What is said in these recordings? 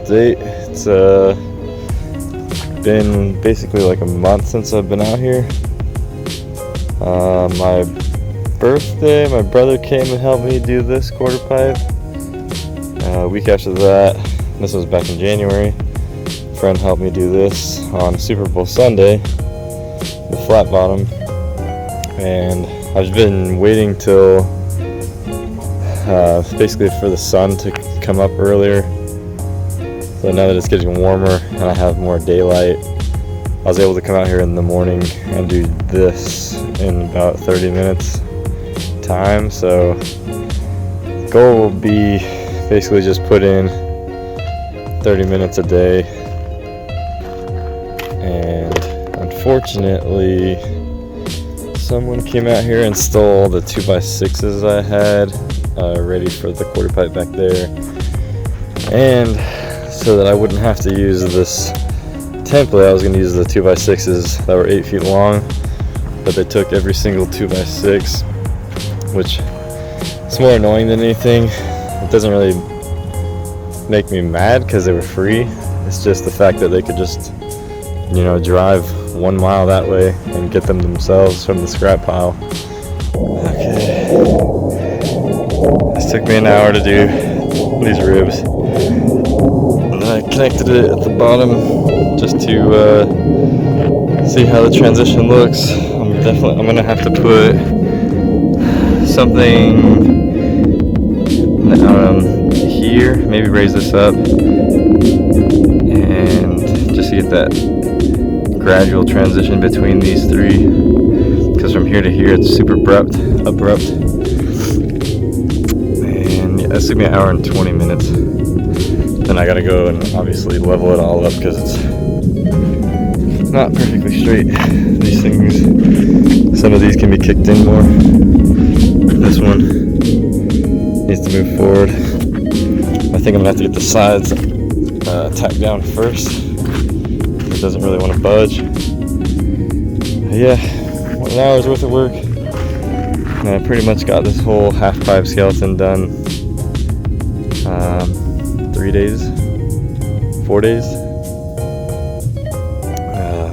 update. It's been basically like a month since I've been out here. My birthday, my brother came and helped me do this quarter pipe. A week after that, this was back in January, a friend helped me do this on Super Bowl Sunday, the flat bottom. And I've been waiting till basically for the sun to come up earlier. So now that it's getting warmer and I have more daylight, I was able to come out here in the morning and do this in about 30 minutes time. So the goal will be basically just put in 30 minutes a day. And unfortunately, someone came out here and stole the 2x6s I had ready for the quarter pipe back there. And so that I wouldn't have to use this template, I was going to use the 2x6s that were 8 feet long, but they took every single 2x6, which is more annoying than anything. It doesn't really make me mad because they were free. It's just the fact that they could just, drive 1 mile that way and get them themselves from the scrap pile. Okay, this took me an hour to do these ribs. I connected it at the bottom just to see how the transition looks. I'm gonna have to put something here, maybe raise this up, and just to get that gradual transition between these three, because from here to here it's super abrupt. And yeah, this took me an hour and 20 minutes. Then I gotta go and obviously level it all up because it's not perfectly straight. These things, some of these can be kicked in more. This one needs to move forward. I think I'm gonna have to get the sides tacked down first. It doesn't really want to budge. Yeah, 1 hour's worth of work. And I pretty much got this whole half pipe skeleton done. 3 days, 4 days.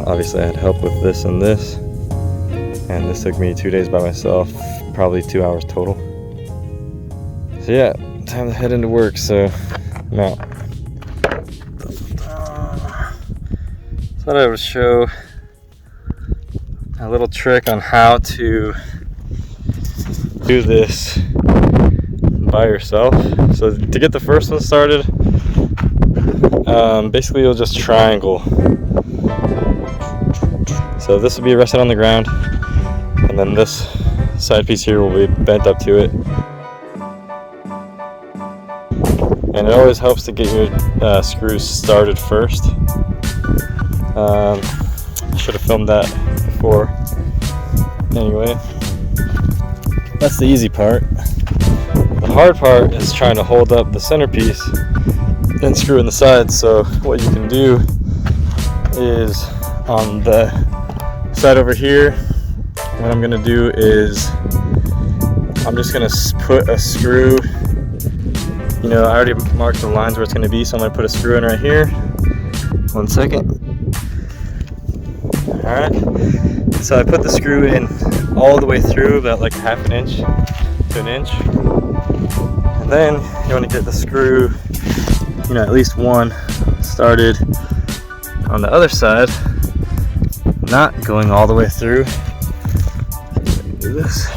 Obviously I had help with this and this, and this took me 2 days by myself, probably 2 hours total. So yeah, time to head into work, so I'm out. Thought I would show a little trick on how to do this by yourself. So to get the first one started, basically you'll just triangle. So this will be rested on the ground, and then this side piece here will be bent up to it. And it always helps to get your screws started first. I should have filmed that before. Anyway, that's the easy part. The hard part is trying to hold up the centerpiece and screw in the sides. So what you can do is on the side over here, what I'm going to do is I'm just going to put a screw. I already marked the lines where it's going to be, so I'm going to put a screw in right here. 1 second. Alright, so I put the screw in all the way through, about like ½ an inch to an inch. And then you want to get the screw, at least one started on the other side, not going all the way through. Do this.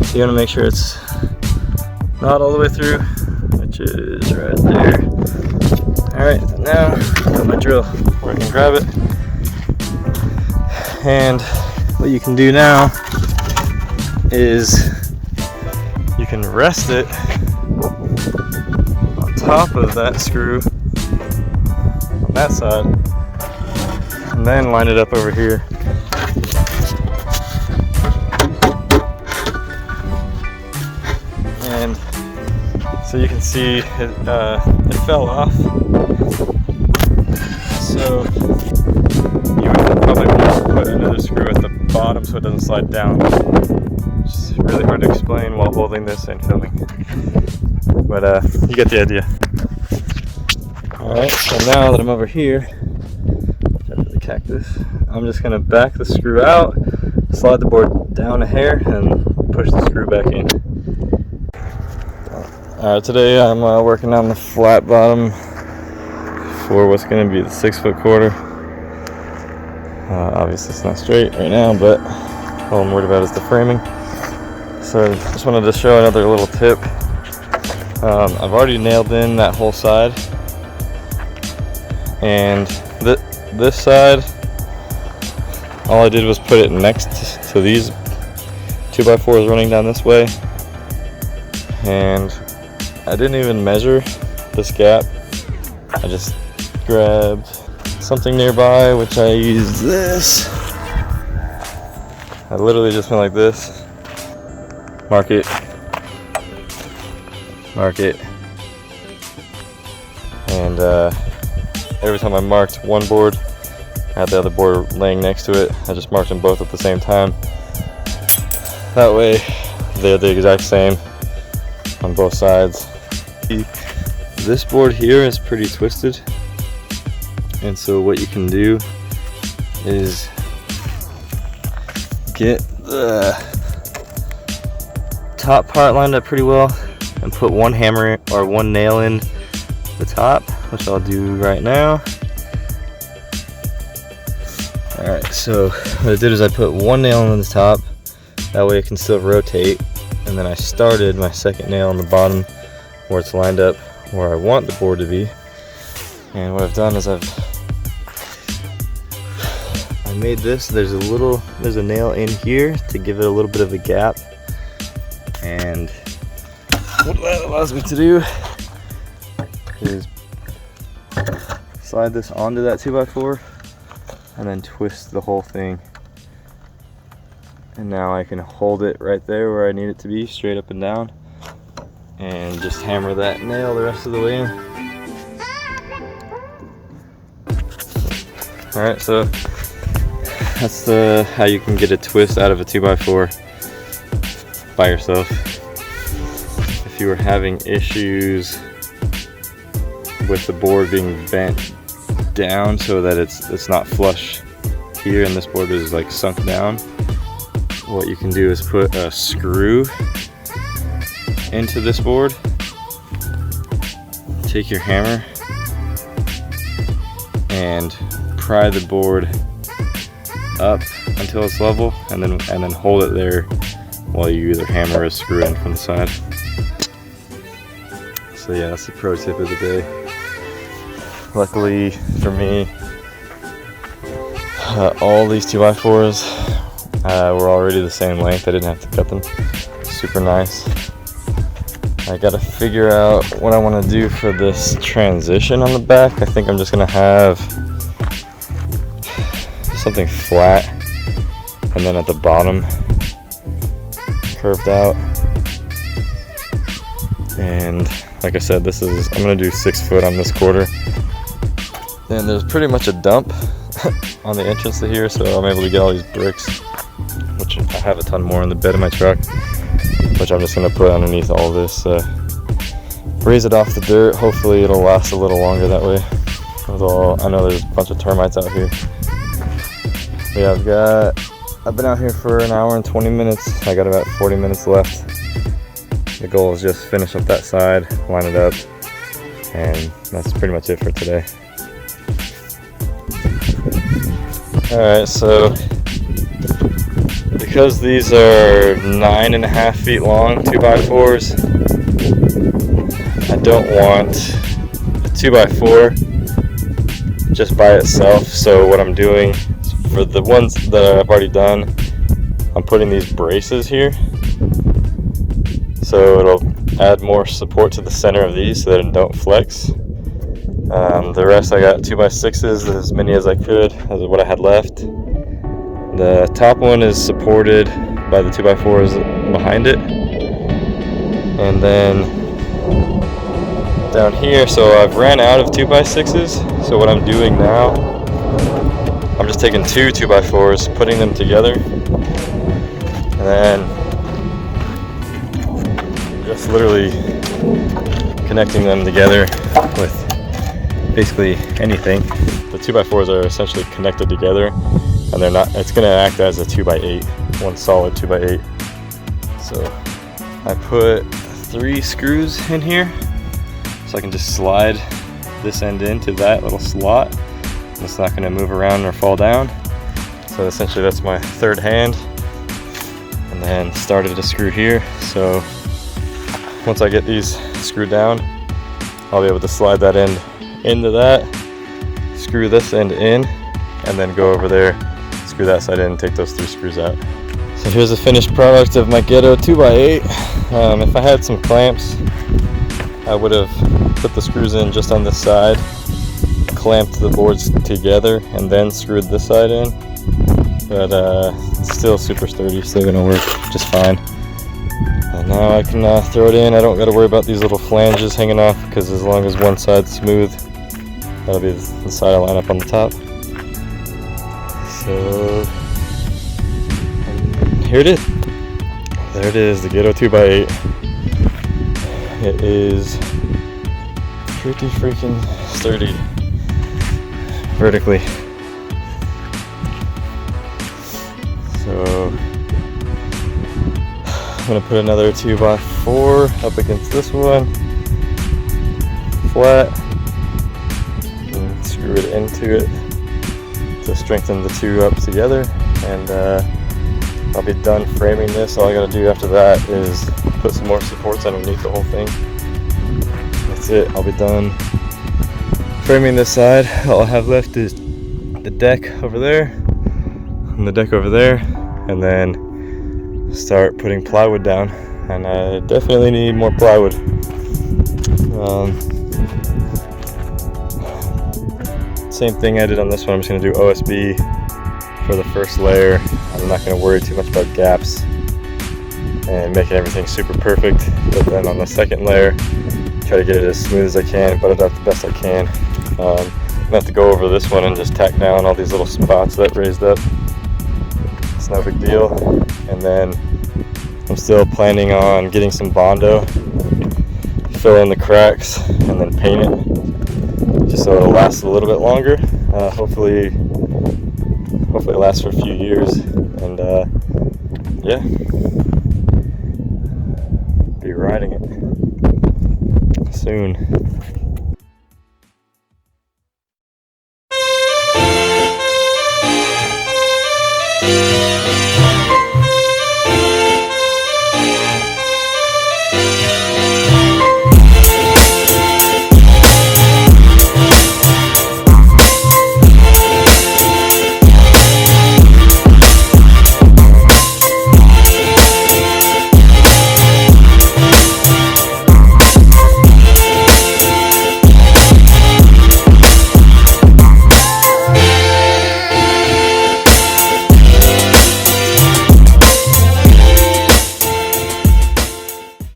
So you want to make sure it's not all the way through, which is right there. Alright, now I've got my drill where I can grab it. And what you can do now is you can rest it on top of that screw on that side, and then line it up over here. And so you can see it fell off. So you would probably want to put another screw at the bottom bottom so it doesn't slide down. It's really hard to explain while holding this and filming, but you get the idea. Alright, so now that I'm over here, after the cactus, I'm just gonna back the screw out, slide the board down a hair, and push the screw back in. Alright, today I'm working on the flat bottom for what's gonna be the 6-foot quarter. Obviously it's not straight right now, but all I'm worried about is the framing. So I just wanted to show another little tip. I've already nailed in that whole side, and this side, all I did was put it next to these 2x4s running down this way, and I didn't even measure this gap. I just grabbed something nearby, which I used this. I literally just went like this. Mark it. And every time I marked one board, I had the other board laying next to it. I just marked them both at the same time. That way, they're the exact same on both sides. This board here is pretty twisted, and so what you can do is get the top part lined up pretty well and put one hammer or one nail in the top, which I'll do right now. Alright, so what I did is I put one nail in the top, that way it can still rotate, and then I started my second nail on the bottom where it's lined up where I want the board to be. And what I've done is I made this, there's a nail in here to give it a little bit of a gap, and what that allows me to do is slide this onto that 2x4 and then twist the whole thing, and now I can hold it right there where I need it to be, straight up and down, and just hammer that nail the rest of the way in. Alright, so that's how you can get a twist out of a 2x4 by yourself. If you were having issues with the board being bent down so that it's not flush here and this board is like sunk down, what you can do is put a screw into this board, take your hammer and pry the board up until it's level, and then hold it there while you either hammer or screw in from the side. So yeah, that's the pro tip of the day. Luckily for me, all these 2x4s were already the same length. I didn't have to cut them. Super nice. I gotta figure out what I want to do for this transition on the back. I think I'm just gonna have something flat and then at the bottom curved out. And like I said, I'm gonna do 6 foot on this quarter. And there's pretty much a dump on the entrance to here, so I'm able to get all these bricks, which I have a ton more in the bed of my truck, which I'm just gonna put underneath all this, raise it off the dirt. Hopefully it'll last a little longer that way. Although I know there's a bunch of termites out here. But yeah, I've been out here for an hour and 20 minutes. I got about 40 minutes left. The goal is just finish up that side, line it up, and that's pretty much it for today. Alright, so because these are 9.5 feet long 2x4s, I don't want a 2x4 just by itself. So what I'm doing for the ones that I've already done, I'm putting these braces here, so it'll add more support to the center of these so that it don't flex. The rest I got 2x6s, as many as I could, as what I had left. The top one is supported by the 2x4s behind it, and then down here, so I've ran out of 2x6s, so what I'm doing now I'm just taking two 2x4s, putting them together, and then just literally connecting them together with basically anything. The 2x4s are essentially connected together, and they're not, it's going to act as a 2x8, one solid 2x8. So I put 3 screws in here, so I can just slide this end into that little slot. It's not going to move around or fall down. So essentially that's my third hand, and then started to screw here. So once I get these screwed down, I'll be able to slide that end into that, screw this end in, and then go over there, screw that side in, and take those 3 screws out. So here's the finished product of my Ghetto 2x8. If I had some clamps, I would have put the screws in just on this side, clamped the boards together, and then screwed this side in. But it's still super sturdy, still gonna work just fine. And now I can throw it in. I don't got to worry about these little flanges hanging off, because as long as one side's smooth, that'll be the side I line up on the top. So here it is. There it is, the Ghetto 2x8. It is pretty freaking sturdy vertically. So I'm gonna put another 2x4 up against this one, flat, and screw it into it to strengthen the two up together, and I'll be done framing this. All I gotta do after that is put some more supports underneath the whole thing. That's it, I'll be done framing this side. All I have left is the deck over there, and the deck over there, and then start putting plywood down. And I definitely need more plywood. Same thing I did on this one. I'm just going to do OSB for the first layer. I'm not going to worry too much about gaps and making everything super perfect. But then on the second layer, try to get it as smooth as I can, butt it up the best I can. I'm going to have to go over this one and just tack down all these little spots that raised up. It's no big deal. And then I'm still planning on getting some Bondo, fill in the cracks, and then paint it, just so it'll last a little bit longer. Hopefully it lasts for a few years. And yeah, be riding it soon.